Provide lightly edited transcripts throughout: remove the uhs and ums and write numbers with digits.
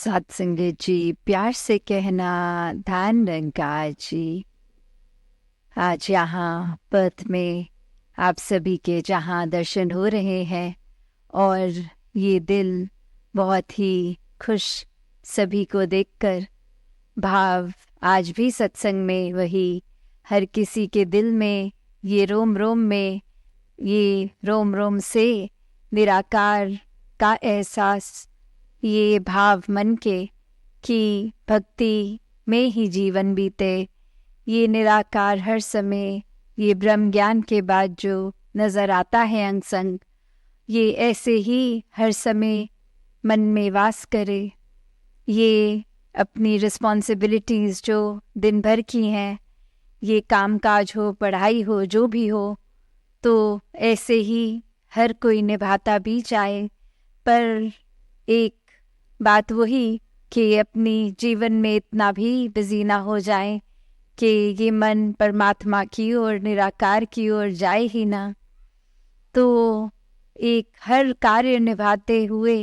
सत्संगत जी, प्यार से कहना ध्यान निरंकार जी। आज यहाँ पर्थ में आप सभी के जहाँ दर्शन हो रहे हैं और ये दिल बहुत ही खुश सभी को देखकर। भाव आज भी सत्संग में वही, हर किसी के दिल में, ये रोम रोम में, ये रोम रोम से निराकार का एहसास, ये भाव मन के कि भक्ति में ही जीवन बीते। ये निराकार हर समय, ये ब्रह्म ज्ञान के बाद जो नज़र आता है अंग संग, ये ऐसे ही हर समय मन में वास करे। ये अपनी रिस्पॉन्सिबिलिटीज़ जो दिन भर की हैं, ये काम काज हो, पढ़ाई हो, जो भी हो, तो ऐसे ही हर कोई निभाता भी जाए। पर एक बात वही कि अपनी जीवन में इतना भी बिजी ना हो जाए कि ये मन परमात्मा की ओर, निराकार की ओर जाए ही ना। तो एक हर कार्य निभाते हुए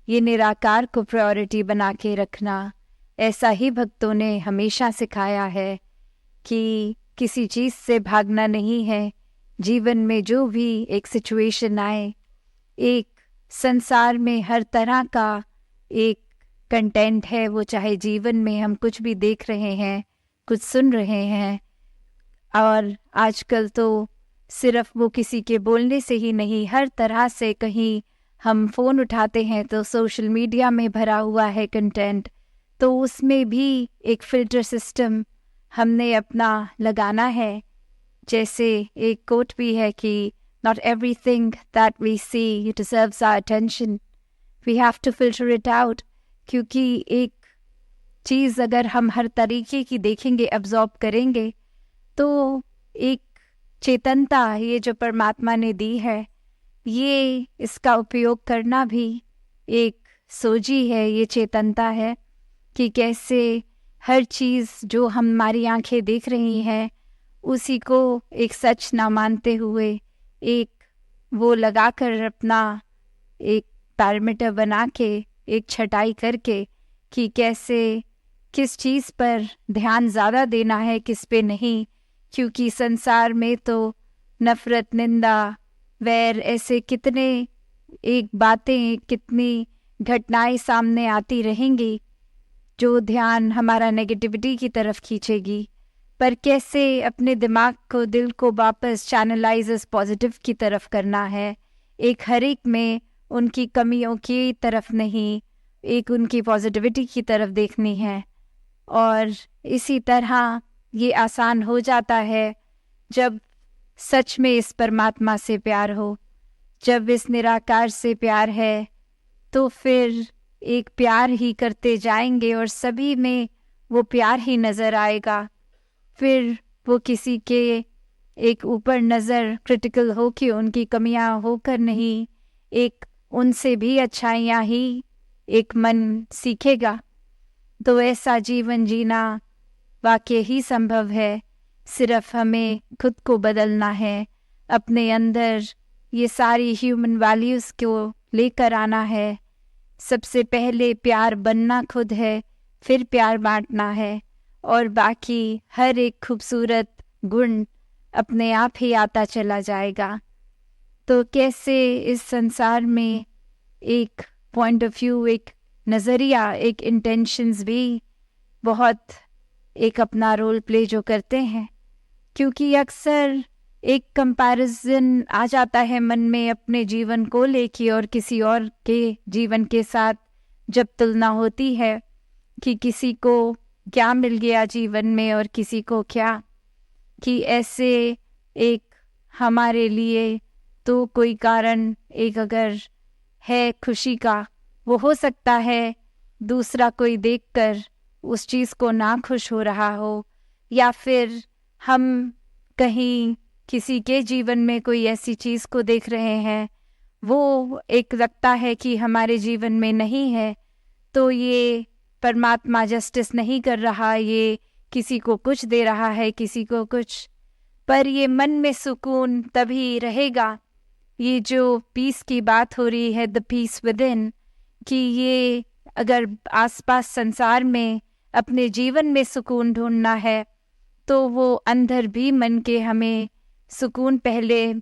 ये निराकार को प्रायोरिटी बना के रखना, ऐसा ही भक्तों ने हमेशा सिखाया है कि किसी चीज़ से भागना नहीं है। जीवन में जो भी एक सिचुएशन आए, एक संसार में हर तरह का एक कंटेंट है, वो चाहे जीवन में हम कुछ भी देख रहे हैं, कुछ सुन रहे हैं, और आजकल तो सिर्फ वो किसी के बोलने से ही नहीं, हर तरह से कहीं हम फ़ोन उठाते हैं तो सोशल मीडिया में भरा हुआ है कंटेंट, तो उसमें भी एक फ़िल्टर सिस्टम हमने अपना लगाना है। जैसे एक कोट भी है कि not everything that we see deserves our attention. We have to filter it out. क्योंकि एक चीज़ अगर हम हर तरीके की देखेंगे, अब्जॉर्ब करेंगे, तो एक चेतनता ये जो परमात्मा ने दी है, ये इसका उपयोग करना भी एक सोजी है, ये चेतनता है कि कैसे हर चीज़ जो हमारी आंखें देख रही हैं, उसी को एक सच ना मानते हुए एक वो लगाकर अपना एक पैरामीटर बना के, एक छटाई करके कि कैसे किस चीज़ पर ध्यान ज़्यादा देना है, किस पे नहीं। क्योंकि संसार में तो नफ़रत, निंदा, वैर, ऐसे कितने एक बातें, कितनी घटनाएं सामने आती रहेंगी जो ध्यान हमारा नेगेटिविटी की तरफ खींचेगी। पर कैसे अपने दिमाग को, दिल को वापस चैनलाइज पॉजिटिव की तरफ करना है, एक हर एक में उनकी कमियों की तरफ नहीं, एक उनकी पॉजिटिविटी की तरफ देखनी है। और इसी तरह ये आसान हो जाता है जब सच में इस परमात्मा से प्यार हो, जब इस निराकार से प्यार है, तो फिर एक प्यार ही करते जाएंगे और सभी में वो प्यार ही नज़र आएगा। फिर वो किसी के एक ऊपर नज़र क्रिटिकल हो कि उनकी कमियां होकर नहीं, एक उनसे भी अच्छाइयाँ ही एक मन सीखेगा। तो ऐसा जीवन जीना वाकई ही संभव है। सिर्फ हमें खुद को बदलना है, अपने अंदर ये सारी ह्यूमन वैल्यूज़ को लेकर आना है। सबसे पहले प्यार बनना खुद है, फिर प्यार बांटना है, और बाकी हर एक खूबसूरत गुण अपने आप ही आता चला जाएगा। तो कैसे इस संसार में एक पॉइंट ऑफ व्यू, एक नज़रिया, एक इंटेंशंस भी बहुत एक अपना रोल प्ले जो करते हैं। क्योंकि अक्सर एक कंपैरिजन आ जाता है मन में अपने जीवन को लेके, और किसी और के जीवन के साथ जब तुलना होती है कि किसी को क्या मिल गया जीवन में और किसी को क्या, कि ऐसे एक हमारे लिए तो कोई कारण एक अगर है खुशी का, वो हो सकता है दूसरा कोई देखकर उस चीज़ को ना खुश हो रहा हो, या फिर हम कहीं किसी के जीवन में कोई ऐसी चीज़ को देख रहे हैं, वो एक लगता है कि हमारे जीवन में नहीं है, तो ये परमात्मा जस्टिस नहीं कर रहा, ये किसी को कुछ दे रहा है, किसी को कुछ। पर ये मन में सुकून तभी रहेगा, ये जो पीस की बात हो रही है, द पीस विद इन, कि ये अगर आसपास संसार में अपने जीवन में सुकून ढूंढना है तो वो अंदर भी मन के हमें सुकून पहले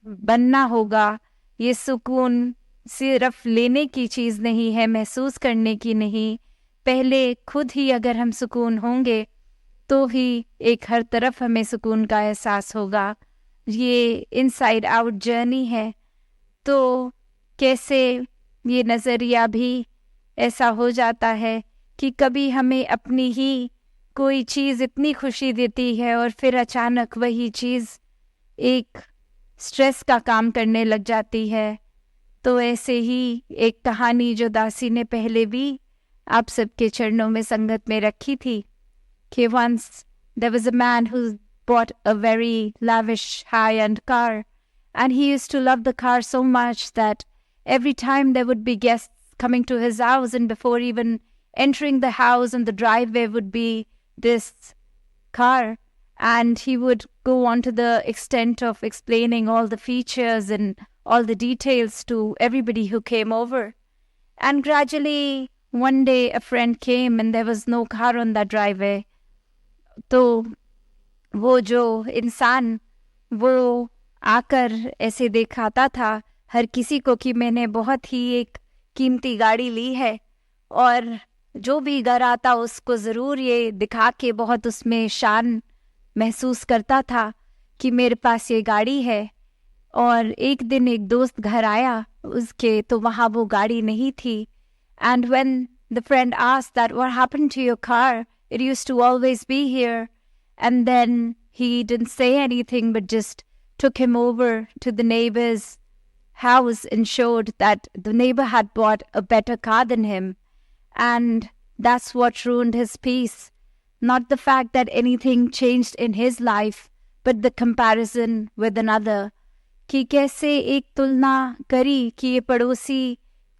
बनना होगा। ये सुकून सिर्फ लेने की चीज़ नहीं है, महसूस करने की नहीं। पहले खुद ही अगर हम सुकून होंगे तो ही एक हर तरफ हमें सुकून का एहसास होगा। ये इनसाइड आउट जर्नी है। तो कैसे ये नज़रिया भी ऐसा हो जाता है कि कभी हमें अपनी ही कोई चीज़ इतनी खुशी देती है और फिर अचानक वही चीज़ एक स्ट्रेस का काम करने लग जाती है। तो ऐसे ही एक कहानी जो दासी ने पहले भी आप सबके चरणों में संगत में रखी थी कि once there was a man who bought a very lavish high-end car, and he used to love the car so much that every time there would be guests coming to his house, and before even entering the house on the driveway would be this car, and he would go on to the extent of explaining all the features and all the details to everybody who came over. And gradually one day a friend came and there was no car on that driveway. तो वो जो इंसान वो आकर ऐसे दिखाता था हर किसी को कि मैंने बहुत ही एक कीमती गाड़ी ली है, और जो भी घर आता उसको ज़रूर ये दिखा के बहुत उसमें शान महसूस करता था कि मेरे पास ये गाड़ी है। और एक दिन एक दोस्त घर आया उसके, तो वहाँ वो गाड़ी नहीं थी। And when the friend asked that what happened to your car, it used to always be here. And then he didn't say anything but just took him over to the neighbor's house and showed that the neighbor had bought a better car than him. And that's what ruined his peace. Not the fact that anything changed in his life, but the comparison with another. कि कैसे एक तुलना करी कि ये पड़ोसी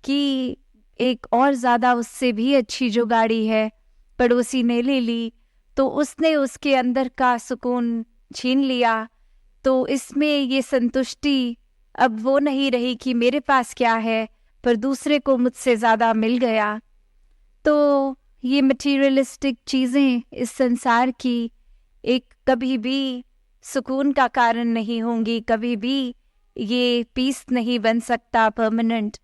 की एक और ज़्यादा उससे भी अच्छी जो गाड़ी है पड़ोसी ने ले ली, तो उसने उसके अंदर का सुकून छीन लिया। तो इसमें ये संतुष्टि अब वो नहीं रही कि मेरे पास क्या है, पर दूसरे को मुझसे ज़्यादा मिल गया। तो ये मटीरियलिस्टिक चीज़ें इस संसार की एक कभी भी सुकून का कारण नहीं होंगी, कभी भी ये पीस नहीं बन सकता परमानेंट।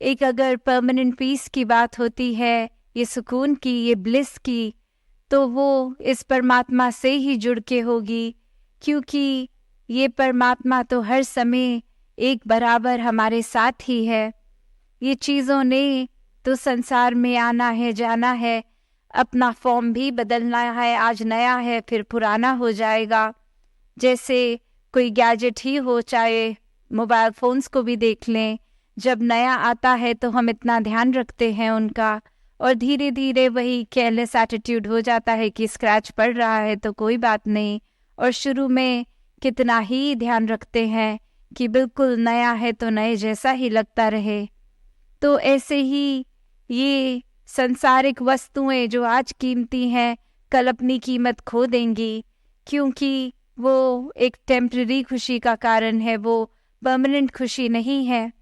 एक अगर परमानेंट पीस की बात होती है, ये सुकून की, ये ब्लिस की, तो वो इस परमात्मा से ही जुड़ के होगी, क्योंकि ये परमात्मा तो हर समय एक बराबर हमारे साथ ही है। ये चीज़ों ने तो संसार में आना है, जाना है, अपना फॉर्म भी बदलना है, आज नया है फिर पुराना हो जाएगा। जैसे कोई गैजेट ही हो, चाहे मोबाइल फ़ोन्स को भी देख लें, जब नया आता है तो हम इतना ध्यान रखते हैं उनका, और धीरे धीरे वही केयरलेस एटीट्यूड हो जाता है कि स्क्रैच पड़ रहा है तो कोई बात नहीं, और शुरू में कितना ही ध्यान रखते हैं कि बिल्कुल नया है तो नए जैसा ही लगता रहे। तो ऐसे ही ये संसारिक वस्तुएं जो आज कीमती हैं कल अपनी कीमत खो देंगी, क्योंकि वो एक टेम्पररी खुशी का कारण है, वो परमानेंट खुशी नहीं है।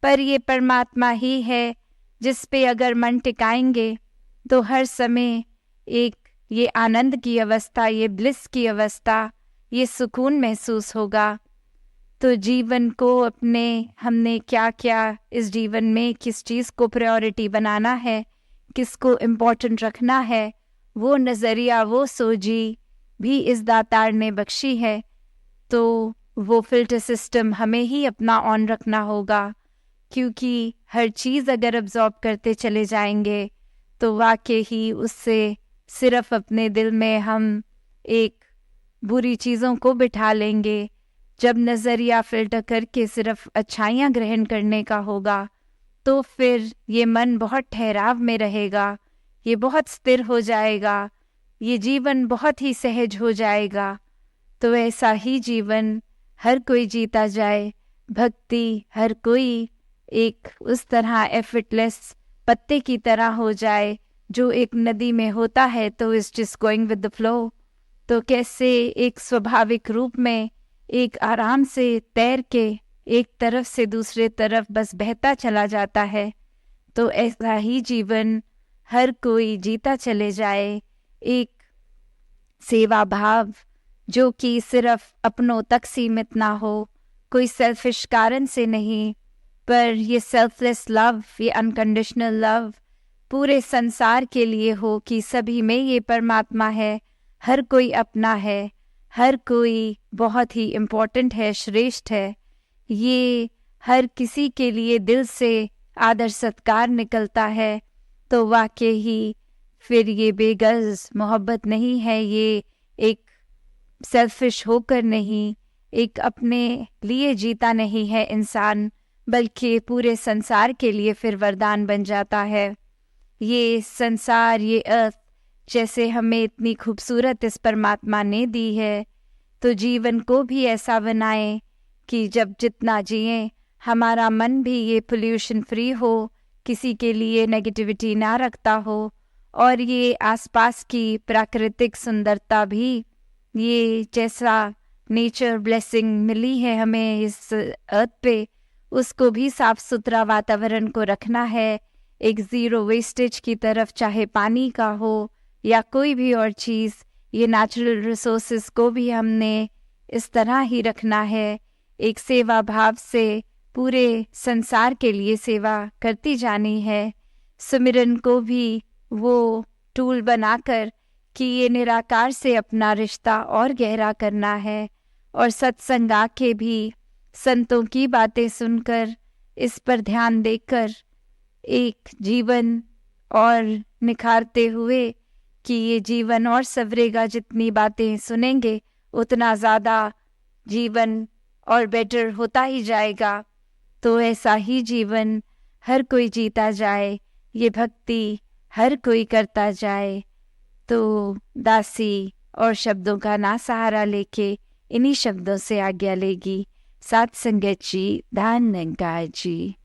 पर ये परमात्मा ही है जिस पे अगर मन टिकाएंगे तो हर समय एक ये आनंद की अवस्था, ये ब्लिस की अवस्था, ये सुकून महसूस होगा। तो जीवन को अपने हमने क्या क्या इस जीवन में किस चीज़ को प्रायोरिटी बनाना है, किसको इम्पोर्टेंट रखना है, वो नज़रिया, वो सोजी भी इस दातार ने बख्शी है। तो वो फिल्टर सिस्टम हमें ही अपना ऑन रखना होगा, क्योंकि हर चीज़ अगर अब्जॉर्ब करते चले जाएंगे तो वाकई ही उससे सिर्फ अपने दिल में हम एक बुरी चीज़ों को बिठा लेंगे। जब नज़रिया फिल्टर करके सिर्फ अच्छाइयाँ ग्रहण करने का होगा तो फिर ये मन बहुत ठहराव में रहेगा, ये बहुत स्थिर हो जाएगा, ये जीवन बहुत ही सहज हो जाएगा। तो ऐसा ही जीवन हर कोई जीता जाए, भक्ति हर कोई एक उस तरह एफर्टलेस पत्ते की तरह हो जाए जो एक नदी में होता है तो is just going with the flow. तो कैसे एक स्वाभाविक रूप में एक आराम से तैर के एक तरफ से दूसरे तरफ बस बहता चला जाता है, तो ऐसा ही जीवन हर कोई जीता चले जाए, एक सेवा भाव जो कि सिर्फ अपनों तक सीमित ना हो, कोई सेल्फिश कारण से नहीं, पर ये सेल्फलेस लव, ये अनकंडीशनल लव पूरे संसार के लिए हो कि सभी में ये परमात्मा है, हर कोई अपना है, हर कोई बहुत ही इम्पोर्टेंट है, श्रेष्ठ है। ये हर किसी के लिए दिल से आदर सत्कार निकलता है, तो वाकई ही फिर ये बेगर्ज मोहब्बत नहीं है, ये एक सेल्फिश होकर नहीं, एक अपने लिए जीता नहीं है इंसान, बल्कि पूरे संसार के लिए फिर वरदान बन जाता है। ये संसार, ये अर्थ जैसे हमें इतनी खूबसूरत इस परमात्मा ने दी है, तो जीवन को भी ऐसा बनाएं कि जब जितना जिए हमारा मन भी ये पोल्यूशन फ्री हो, किसी के लिए नेगेटिविटी ना रखता हो, और ये आसपास की प्राकृतिक सुंदरता भी, ये जैसा नेचर ब्लेसिंग मिली है हमें इस अर्थ पे, उसको भी साफ सुथरा वातावरण को रखना है, एक ज़ीरो वेस्टेज की तरफ, चाहे पानी का हो या कोई भी और चीज़। ये नेचुरल रिसोर्सेज को भी हमने इस तरह ही रखना है, एक सेवा भाव से पूरे संसार के लिए सेवा करती जानी है। सुमिरन को भी वो टूल बनाकर कि ये निराकार से अपना रिश्ता और गहरा करना है, और सत्संग आके भी संतों की बातें सुनकर इस पर ध्यान देकर एक जीवन और निखारते हुए कि ये जीवन और सवरेगा, जितनी बातें सुनेंगे उतना ज़्यादा जीवन और बेटर होता ही जाएगा। तो ऐसा ही जीवन हर कोई जीता जाए, ये भक्ति हर कोई करता जाए। तो दासी और शब्दों का ना सहारा लेके इन्हीं शब्दों से आज्ञा लेगी। सात संगत जी, धन निरंकार जी।